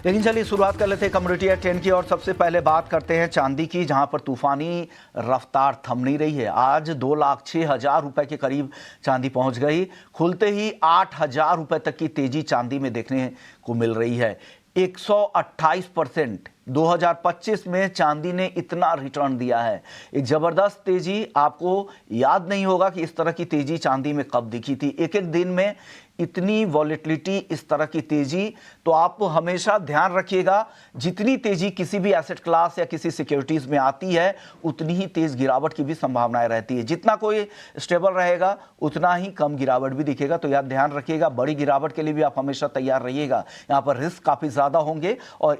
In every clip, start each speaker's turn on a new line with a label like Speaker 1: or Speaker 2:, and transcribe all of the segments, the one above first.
Speaker 1: लेकिन चलिए शुरुआत कर लेते हैं कमोडिटी या ट्रेंड की। और सबसे पहले बात करते हैं चांदी की, जहां पर तूफानी रफ्तार थम नहीं रही है। आज 2,06,000 रुपए के करीब चांदी पहुंच गई। खुलते ही 8,000 रुपए तक की तेजी चांदी में देखने को मिल रही है। 128% 2025 में चांदी ने इतना रिटर्न दिया है। एक जबरदस्त तेजी। आपको याद नहीं होगा कि इस तरह की तेजी चांदी में कब दिखी थी। एक एक दिन में इतनी वॉलेटिलिटी, इस तरह की तेजी। तो आप हमेशा ध्यान रखिएगा, जितनी तेजी किसी भी एसेट क्लास या किसी सिक्योरिटीज में आती है, उतनी ही तेज गिरावट की भी संभावनाएं रहती है। जितना कोई स्टेबल रहेगा, उतना ही कम गिरावट भी दिखेगा। तो यार ध्यान रखिएगा, बड़ी गिरावट के लिए भी आप हमेशा तैयार रहिएगा। यहाँ पर रिस्क काफी ज्यादा होंगे और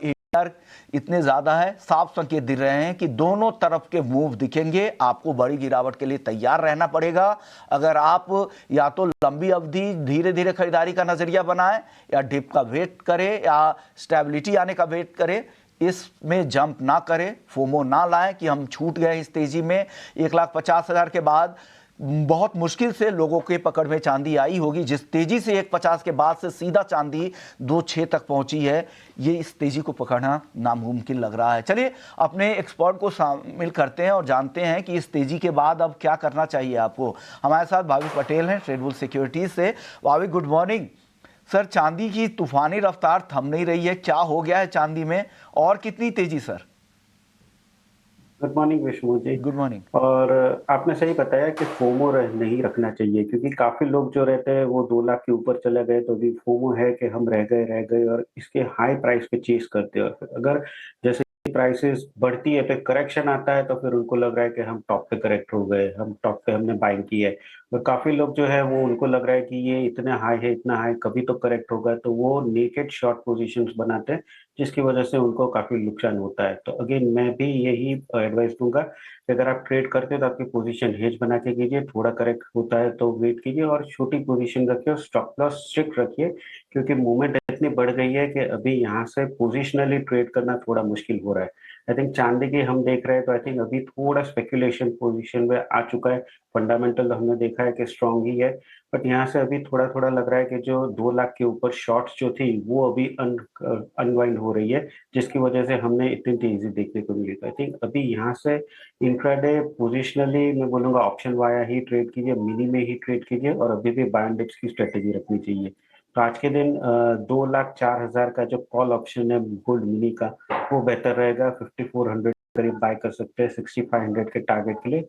Speaker 1: इतने ज्यादा है, साफ संकेत दे रहे हैं कि दोनों तरफ के मूव दिखेंगे। आपको बड़ी गिरावट के लिए तैयार रहना पड़ेगा। अगर आप या तो लंबी अवधि धीरे धीरे खरीदारी का नजरिया बनाएं, या डिप का वेट करें, या स्टेबिलिटी आने का वेट करें। इसमें जंप ना करें, फोमो ना लाएं कि हम छूट गए इस तेजी में। 1,50,000 के बाद बहुत मुश्किल से लोगों के पकड़ में चांदी आई होगी। जिस तेजी से 1,50 के बाद से सीधा चांदी 2,6 तक पहुंची है, ये इस तेजी को पकड़ना नामुमकिन लग रहा है। चलिए अपने एक्सपर्ट को शामिल करते हैं और जानते हैं कि इस तेजी के बाद अब क्या करना चाहिए आपको। हमारे साथ भाविक पटेल हैं ट्रेडबुल सिक्योरिटीज से। Bhavik, good morning sir. चांदी की तूफानी रफ्तार थम नहीं रही है, क्या हो गया है चांदी में और कितनी तेजी sir?
Speaker 2: Good morning Vishnu ji.
Speaker 1: Good morning.
Speaker 2: और आपने सही बताया कि फोमो नहीं रखना चाहिए, क्योंकि काफी लोग जो रहते हैं वो 2 लाख के ऊपर चले गए तो भी फोमो है कि हम रह गए और इसके हाई प्राइस पे चेस करते हैं। और फिर अगर जैसे प्राइसेस बढ़ती है तो करेक्शन आता है तो फिर उनको लग रहा है कि हम टॉप पे करेक्ट हो गए, हम टॉप पे हमने बाइंग की है। और काफी लोग जो है वो उनको लग रहा है कि ये इतना हाई है, इतना हाई कभी तो करेक्ट होगा, तो वो नेकेड शॉर्ट पोजीशंस बनाते हैं, जिसकी वजह से उनको काफी नुकसान होता है। तो अगेन मैं भी यही एडवाइस दूंगा कि अगर आप ट्रेड करते हो तो आपकी पोजीशन हेज बना के कीजिए, थोड़ा करेक्ट होता है तो वेट कीजिए और छोटी पोजीशन रखिए और स्टॉप लॉस स्ट्रिक्ट रखिए, क्योंकि मूवमेंट इतनी बढ़ गई है कि अभी यहाँ से पोजिशनली ट्रेड करना थोड़ा मुश्किल हो रहा है। आई थिंक चांदी की हम देख रहे हैं तो आई थिंक अभी थोड़ा स्पेकुलेशन पोजीशन में आ चुका है। फंडामेंटल हमने देखा है कि स्ट्रांग ही है, बट यहाँ से अभी थोड़ा थोड़ा लग रहा है कि जो 2 लाख के ऊपर शॉर्ट्स जो थी वो अभी अनवाइंड हो रही है, जिसकी वजह से हमने इतनी तेजी देखने को मिली। तो आई थिंक अभी यहाँ से इंट्राडे पोजिशनली मैं बोलूंगा ऑप्शन वाया ही ट्रेड कीजिए, मिनी में ही ट्रेड कीजिए और अभी भी बाय एंड डिप्स की स्ट्रेटेजी रखनी चाहिए। तो आज के दिन 2,04,000 का जो कॉल ऑप्शन है गोल्ड मिनी का, वो बेहतर रहेगा। 5,400 करीब बाय कर सकते हैं 6,500 के टारगेट के लिए,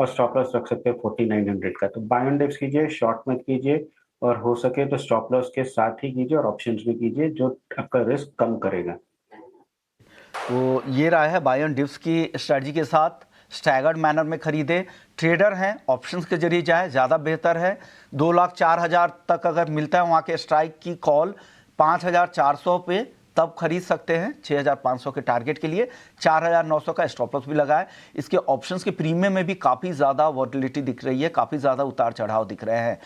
Speaker 2: और स्टॉप लॉस रख सकते हैं 4,900 का। तो बाय एंड डिप्स कीजिए, शॉर्ट मत कीजिए, और हो सके तो स्टॉप लॉस के साथ ही कीजिए और ऑप्शंस भी कीजिए, जो आपका रिस्क कम करेगा।
Speaker 1: तो ये राय है बाय एंड डिप्स की स्ट्रेटजी के साथ स्टैगर्ड मैनर में खरीदे। ट्रेडर हैं, ऑप्शंस के जरिए जाए, ज़्यादा बेहतर है। 2,04,000 तक अगर मिलता है वहाँ के स्ट्राइक की कॉल 5,400 पे, तब खरीद सकते हैं 6,500 के टारगेट के लिए। 4,900 का स्टॉप लॉस भी लगाए। इसके ऑप्शंस के प्रीमियम में भी काफ़ी ज़्यादा वॉटिलिटी दिख रही है, काफ़ी ज़्यादा उतार चढ़ाव दिख रहे हैं।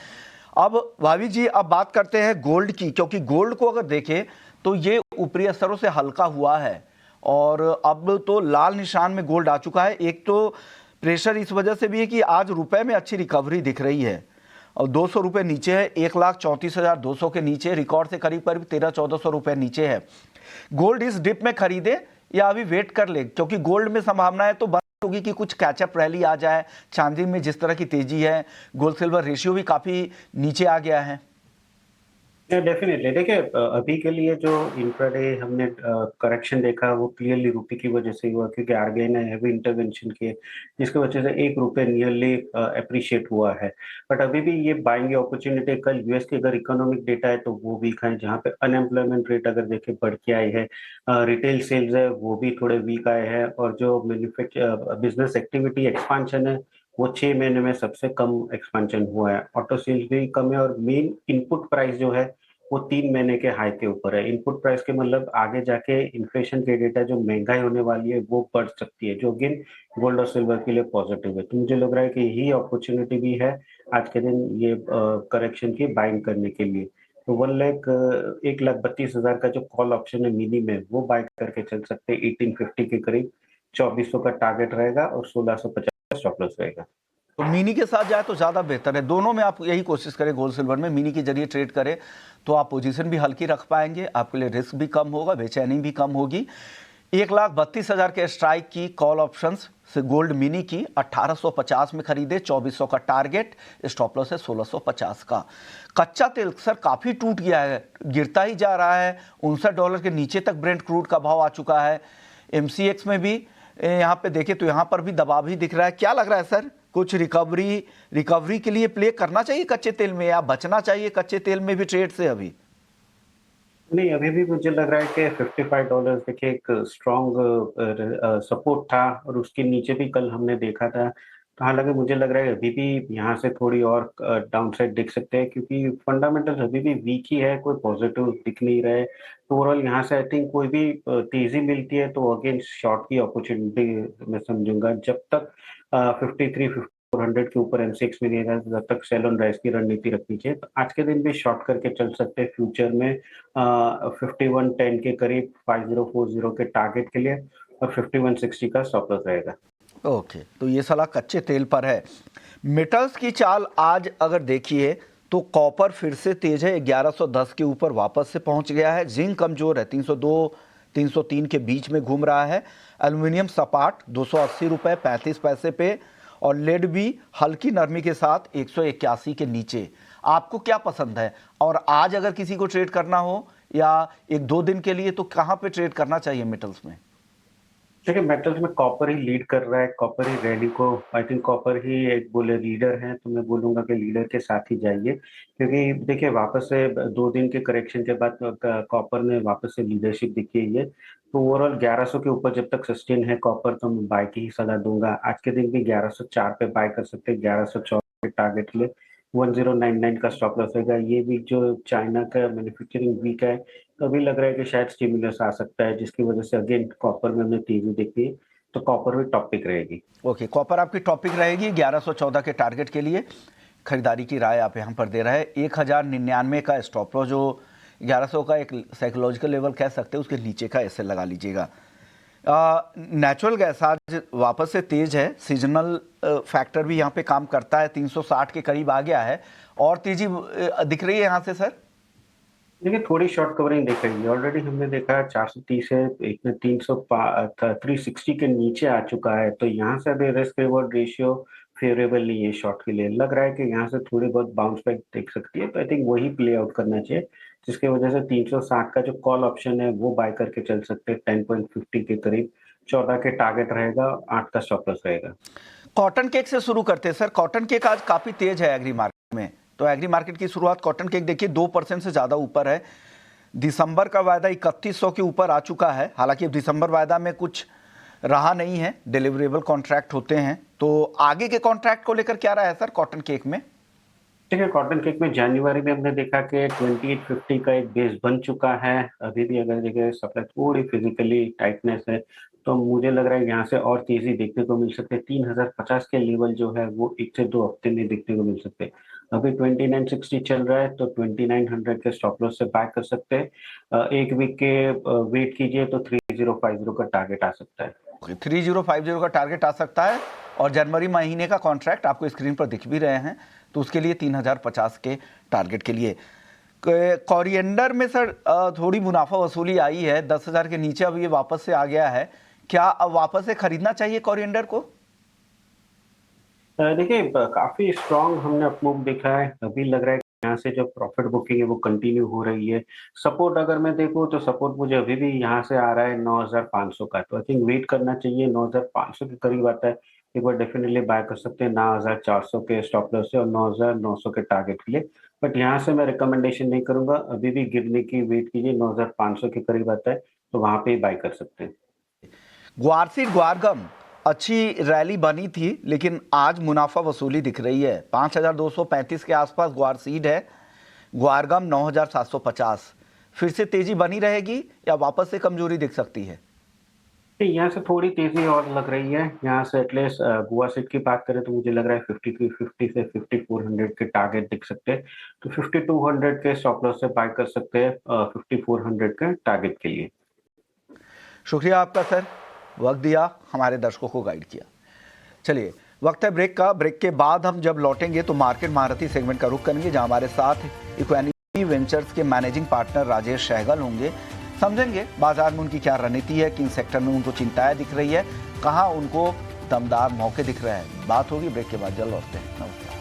Speaker 1: अब भाविक जी, अब बात करते हैं गोल्ड की, क्योंकि गोल्ड को अगर देखें तो ये ऊपरी स्तरों से हल्का हुआ है और अब तो लाल निशान में गोल्ड आ चुका है। एक तो प्रेशर इस वजह से भी है कि आज रुपए में अच्छी रिकवरी दिख रही है और 200 रुपये नीचे है। 1,34,200 के नीचे, रिकॉर्ड से करीब करीब 1300-1400 रुपये नीचे है। गोल्ड इस डिप में खरीदे या अभी वेट कर ले? क्योंकि गोल्ड में संभावना है तो बन होगी कि कुछ कैचअप रैली आ जाए। चांदी में जिस तरह की तेजी है, गोल्ड सिल्वर रेशियो भी काफी नीचे आ गया है।
Speaker 2: डेफिनेटली देखिए, अभी के लिए जो इंट्राडे हमने करेक्शन देखा वो क्लियरली रुपए की वजह से हुआ, क्योंकि आरबीआई ने हैवी इंटरवेंशन किए, जिसकी वजह से 1 रुपए नियरली अप्रिशिएट हुआ है। बट अभी भी ये बाइंग अपॉर्चुनिटी, कल यूएस की अगर इकोनॉमिक डेटा है तो वो वीक है, जहाँ पे अनएम्प्लॉयमेंट रेट अगर देखें बढ़ के आई है, रिटेल सेल्स है वो भी थोड़े वीक आए हैं, और जो मैन्युफैक्चर बिजनेस एक्टिविटी एक्सपांशन है वो 6 महीने में सबसे कम एक्सपेंशन हुआ है। ऑटो सेल्स भी कम है, और मेन इनपुट प्राइस जो है वो 3 महीने के हाई के ऊपर है। इनपुट प्राइस के मतलब आगे जाके इन्फ्लेशन के डेटा जो महंगाई होने वाली है वो बढ़ सकती है, जो अगेन गोल्ड और सिल्वर के लिए पॉजिटिव है। तो मुझे लग रहा है कि यही अपॉर्चुनिटी भी है आज के दिन ये करेक्शन की बाइंग करने के लिए। तो 1,32,000 का जो कॉल ऑप्शन है मिनी में, वो बाय करके चल सकते हैं 1850 के करीब। 2,400 का टारगेट रहेगा और 1,650 स्टॉप लॉस रहेगा।
Speaker 1: तो मिनी के साथ जाए तो ज़्यादा बेहतर है। दोनों में आप यही कोशिश करें, गोल्ड सिल्वर में मिनी के जरिए ट्रेड करें तो आप पोजीशन भी हल्की रख पाएंगे, आपके लिए रिस्क भी कम होगा, बेचैनी भी कम होगी। 1,32,000 के स्ट्राइक की कॉल ऑप्शंस से गोल्ड मिनी की 1850 में खरीदे, 2400 का टारगेट, स्टॉप लॉस है 1650 का। कच्चा तेल सर काफ़ी टूट गया है, गिरता ही जा रहा है, $59 के नीचे तक ब्रेंट क्रूड का भाव आ चुका है। MCX में भी यहाँ पे देखें तो यहाँ पर भी दबाव ही दिख रहा है। क्या लग रहा है सर, कुछ रिकवरी के लिए प्ले करना चाहिए कच्चे तेल में, या बचना चाहिए कच्चे तेल में भी ट्रेड से अभी?
Speaker 2: नहीं, अभी भी मुझे लग रहा है कि $55 देखिए एक स्ट्रॉन्ग सपोर्ट था और उसके नीचे भी कल हमने देखा था। तो हालाँकि मुझे लग रहा है अभी भी यहाँ से थोड़ी और डाउनसाइड दिख सकते हैं क्योंकि फंडामेंटल्स अभी भी वीक ही है, कोई पॉजिटिव दिख नहीं रहा है। तो ओवरऑल यहाँ से आई थिंक कोई भी तेज़ी मिलती है तो अगेन शॉर्ट की अपॉर्च्युनिटी मैं समझूँगा। जब तक 53, 400 के ऊपर एमसीएक्स में नहीं रहा तब तक सेल ऑन राइज की रणनीति रखनी चाहिए। तो आज के दिन भी शॉर्ट करके चल सकते हैं फ्यूचर में 5110 के करीब 5040 के टारगेट के लिए और 5160 का स्टॉप लॉस रहेगा।
Speaker 1: ओके, तो ये सलाह कच्चे तेल पर है। मेटल्स की चाल आज अगर देखिए तो कॉपर फिर से तेज है, 1110 के ऊपर वापस से पहुंच गया है। जिंक कमजोर है, 302 303 के बीच में घूम रहा है। एल्युमिनियम सपाट 280 रुपये 35 पैसे पे, और लेड भी हल्की नरमी के साथ 181 के नीचे। आपको क्या पसंद है, और आज अगर किसी को ट्रेड करना हो या 1-2 दिन के लिए, तो कहाँ पे ट्रेड करना चाहिए मेटल्स में?
Speaker 2: देखिए मेटल्स में कॉपर ही लीड कर रहा है, कॉपर ही रैली को आई थिंक कॉपर ही एक बोले लीडर है, तो मैं बोलूँगा कि लीडर के साथ ही जाइए। क्योंकि देखिए वापस से 2 दिन के करेक्शन के बाद कॉपर ने वापस से लीडरशिप दिखाई है। तो ओवरऑल 1100 के ऊपर जब तक सस्टेन है कॉपर तो मैं बाय की ही सलाह दूँगा। आज के दिन भी 1104 पे बाय कर सकते हैं, 1114 के टारगेट के लिए 1099 का स्टॉप लॉस रहेगा। ये वीक जो चाइना का मैन्युफैक्चरिंग वीक है, तो अभी लग रहा है कि शायद स्टिमुलस आ सकता है जिसकी वजह से अगेन कॉपर में हमें तेजी दिखती है, तो कॉपर भी टॉप पिक रहेगी।
Speaker 1: ओके, कॉपर आपकी टॉपिक रहेगी 1114 के टारगेट के लिए। खरीदारी की राय आप यहाँ पर दे रहे हैं। 1099 का स्टॉप लॉस, जो 1100 का एक साइकोलॉजिकल लेवल कह सकते हैं, उसके नीचे का ऐसे लगा लीजिएगा। नेचुरल गैस आज वापस से तेज है, सीजनल फैक्टर भी यहाँ पे काम करता है, 360 के करीब आ गया है, और तेजी दिख रही है यहाँ से सर।
Speaker 2: देखिए थोड़ी शॉर्ट कवरिंग दिख रही है, ऑलरेडी हमने देखा है 430 है, एक में 360 के नीचे आ चुका है, तो यहाँ से अभी रिस्क रिवॉर्ड रेशियो फेवरेबल नहीं है शॉर्ट के लिए। लग रहा है कि यहाँ से थोड़ी बहुत बाउंस बैक दिख सकती है, तो आई थिंक वही प्ले आउट करना चाहिए, जिसकी वजह से 360 का जो कॉल ऑप्शन है वो बाय करके चल सकते हैं 10.50 के करीब। 14 के टारगेट रहेगा, 8 का स्टॉप लॉस रहेगा।
Speaker 1: कॉटन केक से शुरू करते हैं सर। कॉटन केक आज काफी तेज है एग्री मार्केट में, तो एग्री मार्केट की शुरुआत कॉटन केक देखिए 2% से ज्यादा ऊपर है। दिसंबर का वायदा 3100 के ऊपर आ चुका है। हालांकि अब दिसंबर वायदा में कुछ रहा नहीं है, डिलीवरेबल कॉन्ट्रैक्ट होते हैं, तो आगे के कॉन्ट्रैक्ट को लेकर क्या रहा है सर कॉटन केक में?
Speaker 2: देखिए कॉटन केक में जनवरी में हमने देखा कि 2850 का एक बेस बन चुका है। अभी भी अगर देखिए सप्लाई थोड़ी फिजिकली टाइटनेस है, तो मुझे लग रहा है यहाँ से और तेजी देखने को मिल सकती है। 3050 के लेवल जो है वो 1 से 2 हफ्ते में देखने को मिल सकते हैं। अभी 2960 चल रहा है, तो 2900 के स्टॉप लॉस से बाय कर सकते हैं। एक वीक के वेट कीजिए तो 3050 का टारगेट आ सकता है।
Speaker 1: 3050 का टारगेट आ सकता है, और जनवरी महीने का कॉन्ट्रैक्ट आपको स्क्रीन पर दिख भी रहे हैं, तो उसके लिए 3050 के टारगेट के लिए। कोरिएंडर में सर थोड़ी मुनाफा वसूली आई है, 10,000 के नीचे अब ये वापस से आ गया है। क्या अब वापस से खरीदना चाहिए कोरिएंडर को?
Speaker 2: देखिए काफी स्ट्रांग हमने अपमूव देखा है। अभी लग रहा है कि यहाँ से जो प्रॉफिट बुकिंग है वो कंटिन्यू हो रही है। सपोर्ट अगर मैं देखूँ तो सपोर्ट मुझे अभी भी यहाँ से आ रहा है 9500 का, तो आई थिंक वेट करना चाहिए। 9500 के करीब आता है, एक बार डेफिनेटली बाय कर सकते हैं 9400 के स्टॉप लॉस से और 9900 के टारगेट के लिए। बट यहाँ से मैं रिकमेंडेशन नहीं करूंगा, अभी भी गिरने की वेट कीजिए। 9500 के करीब आता है तो वहां पे ही बाय कर सकते हैं।
Speaker 1: ग्वारसीड ग्वारगम अच्छी रैली बनी थी, लेकिन आज मुनाफा वसूली दिख रही है। 5235 के आसपास ग्वारसीड है, ग्वारगम 9750। फिर से तेजी बनी रहेगी या वापस से कमजोरी दिख सकती है?
Speaker 2: नहीं, यहाँ से थोड़ी तेजी और लग रही है। यहाँ से एटलीस्ट गोवा सीट की बात करें तो मुझे लग रहा है 5350 से 5400 के टारगेट दिख सकते हैं, तो 5200 के स्टॉप लॉस से बाय कर सकते हैं 5400 के टारगेट के लिए।
Speaker 1: शुक्रिया आपका सर, वक्त दिया, हमारे दर्शकों को गाइड किया। चलिए, वक्त है ब्रेक का। ब्रेक के बाद हम जब लौटेंगे तो मार्केट महारथी सेगमेंट का रुख करेंगे, जहां हमारे साथ इक्वेनिटी वेंचर्स के मैनेजिंग पार्टनर राजेश सहगल होंगे। समझेंगे बाजार में उनकी क्या रणनीति है, किन सेक्टर में उनको चिंताएं दिख रही है, कहां उनको दमदार मौके दिख रहे हैं। बात होगी ब्रेक के बाद, जल्द लौटते हैं। नमस्कार।